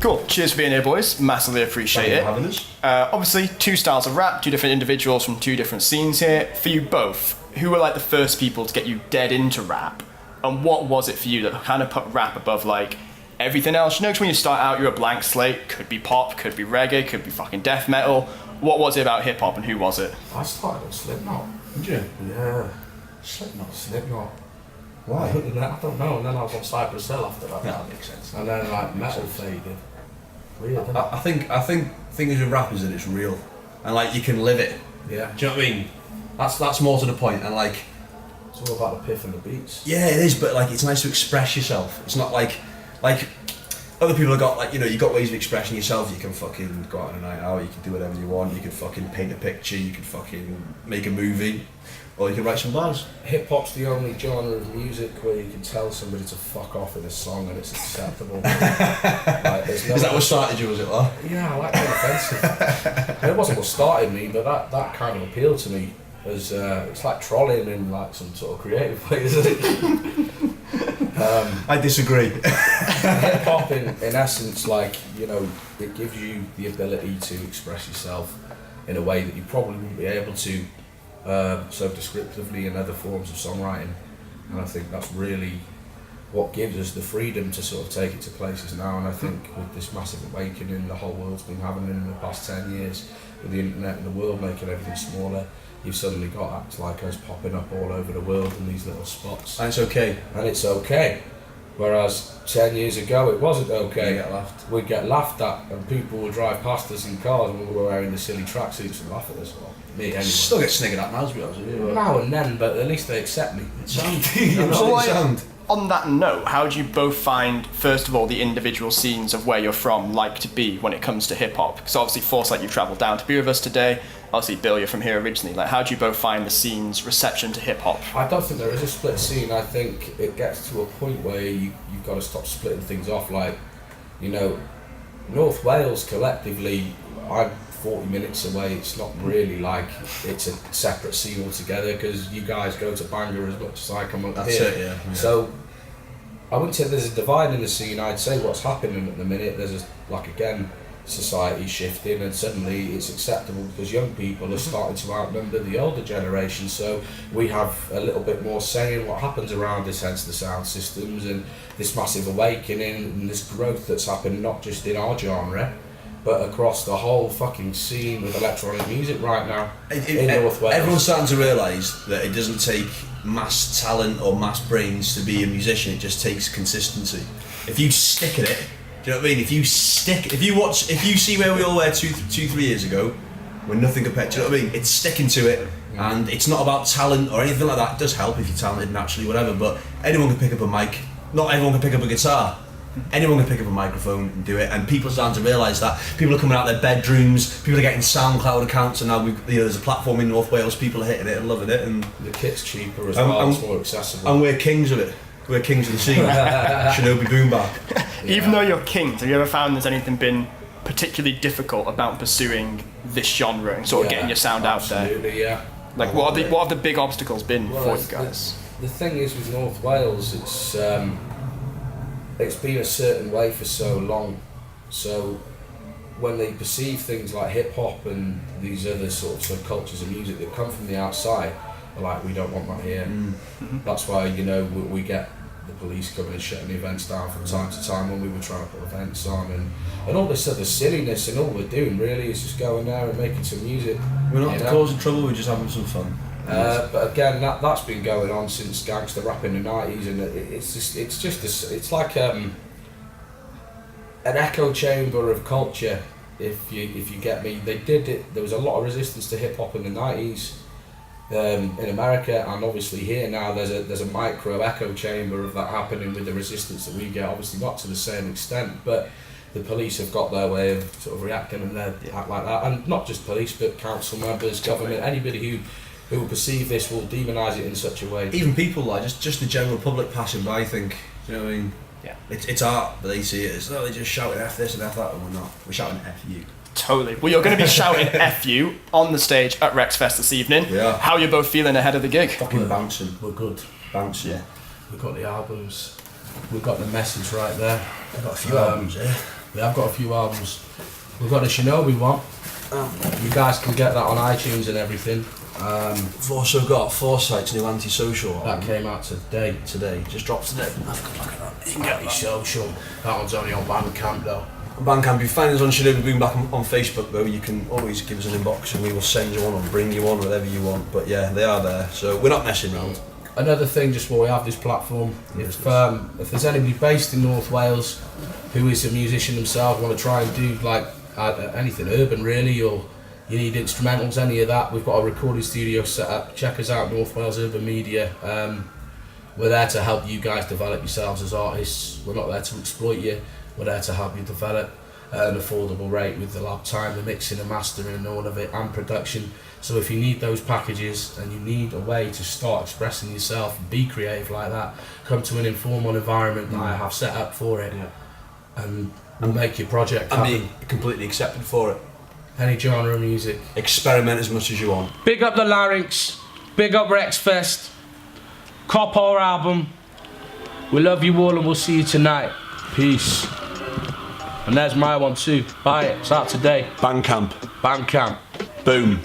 Cool. Cheers for being here, boys. Massively appreciate it. Having us. Obviously, two styles of rap, two different individuals from two different scenes here. For you both, who were like the first people to get you dead into rap? And what was it for you that kind of put rap above like everything else? You know, 'cause when you start out, you're a blank slate. Could be pop, could be reggae, could be fucking death metal. What was it about hip hop and who was it? I started at Slipknot. Did you? Yeah, Slipknot. Why? I don't know. And then I was on Cypress Hill after that. That makes sense. And then like metal faded. Weird. Isn't it? I think things with rap is that it's real, and like you can live it. Yeah. Do you know what I mean? That's more to the point, and like. It's all about the piff and the beats. Yeah, it is, but like it's nice to express yourself. It's not like other people have got like, you know, you've got ways of expressing yourself. You can fucking go out on a night out, you can do whatever you want, you can fucking paint a picture, you can fucking make a movie, or you can write some bars. Hip hop's the only genre of music where you can tell somebody to fuck off in a song and it's acceptable. Like, Is that what started you, was it, Lar? Yeah, I like being offensive. And it wasn't what started me, but that kind of appealed to me as it's like trolling in like some sort of creative way, isn't it? I disagree. Hip hop, in essence, like, you know, it gives you the ability to express yourself in a way that you probably wouldn't be able to so descriptively in other forms of songwriting, and I think that's really what gives us the freedom to sort of take it to places now. And I think with this massive awakening the whole world's been having in the past 10 years, with the internet and the world making everything smaller, you've suddenly got acts like us popping up all over the world in these little spots. And it's okay. And it's okay. Whereas 10 years ago it wasn't okay. We'd get laughed at, and people would drive past us in cars and we were wearing the silly tracksuits and laugh at us. Well, me anyway. Still get sniggered at now, to be honest with you. Now and then, but at least they accept me. So on that note, how do you both find, first of all, the individual scenes of where you're from like to be when it comes to hip hop? Because obviously, Phorecite, you've travelled down to be with us today. Obviously, Bill, you're from here originally. Like, how do you both find the scene's reception to hip hop? I don't think there is a split scene. I think it gets to a point where you've got to stop splitting things off. Like, you know, North Wales collectively, I'm 40 minutes away. It's not really like it's a separate scene altogether, because you guys go to Bangor as much as I come up here. That's it, yeah. So I wouldn't say there's a divide in the scene. I'd say what's happening at the minute, there's again, society shifting, and suddenly it's acceptable because young people are starting to outnumber the older generation, so we have a little bit more say in what happens around us, hence the sound systems and this massive awakening and this growth that's happened, not just in our genre but across the whole fucking scene with electronic music right now in North Wales. Everyone's starting to realise that it doesn't take mass talent or mass brains to be a musician, it just takes consistency. If you stick at it, do you know what I mean? If you see where we all were 3 years ago, we're nothing compared, do you know what I mean? It's sticking to it, and it's not about talent or anything like that. It does help if you're talented naturally, whatever, but anyone can pick up a mic. Not everyone can pick up a guitar. Anyone can pick up a microphone and do it, and people are starting to realise that. People are coming out their bedrooms, people are getting SoundCloud accounts, and now there's a platform in North Wales, people are hitting it and loving it, and the kit's cheaper as well, it's more accessible. And we're kings of it. We're kings of the scene. Shinobi Boombap. Even though you're kings, have you ever found there's anything been particularly difficult about pursuing this genre and sort of getting your sound out there? Absolutely, yeah. Like, what have the big obstacles been for you guys? The thing is with North Wales, it's been a certain way for so long, so when they perceive things like hip hop and these other sort of subcultures of music that come from the outside, they're like, we don't want that here. That's why, you know, we get the police coming and shutting the events down from time to time when we were trying to put events on, and all this other silliness, and all we're doing really is just going there and making some music. We're not causing trouble, we're just having some fun. But again, that's been going on since gangster rap in the 90s, and it's like an echo chamber of culture. If you get me, they did it. There was a lot of resistance to hip hop in the 90s in America, and obviously here now there's a micro echo chamber of that happening with the resistance that we get. Obviously not to the same extent, but the police have got their way of sort of reacting, and they act like that. And not just police, but council members, government, anybody who will perceive this will demonise it in such a way. Even people like just the general public passing by think, you know what I mean? Yeah. It's art, but they see it as, they're just shouting F this and F that, and we're not. We're shouting F you. Totally. Well, you're going to be shouting F you on the stage at Wrexfest this evening. Yeah. How are you both feeling ahead of the gig? Fucking bouncing. We're good. Bouncing. Yeah. We've got the albums. We've got the message right there. We've got a few albums, yeah. We have got a few albums. We've got the Shinobi one. You guys can get that on iTunes and everything. We've also got Phorecite's new Antisocial That came out today. Just dropped today. Have a good look at that. You can get Antisocial. That one's only on Bandcamp though. Bandcamp, you find us on Shinobi Boombap on Facebook though. You can always give us an inbox and we will send you one or bring you one, whatever you want. But yeah, they are there, so we're not messing around. Another thing, just while we have this platform, if there's anybody based in North Wales who is a musician themselves, want to try and do like anything urban really, or you need instrumentals, any of that, we've got a recording studio set up. Check us out, North Wales Urban Media. We're there to help you guys develop yourselves as artists. We're not there to exploit you. We're there to help you develop at an affordable rate with the lab time, the mixing and mastering and all of it, and production. So if you need those packages and you need a way to start expressing yourself and be creative like that, come to an informal environment that I have set up for it, and make your project happen. And be completely accepted for it. Any genre of music. Experiment as much as you want. Big up the Larynx, big up Wrexfest, cop our album. We love you all and we'll see you tonight. Peace. And there's my one too. Buy it, it's out today. Bandcamp. Bandcamp. Boom.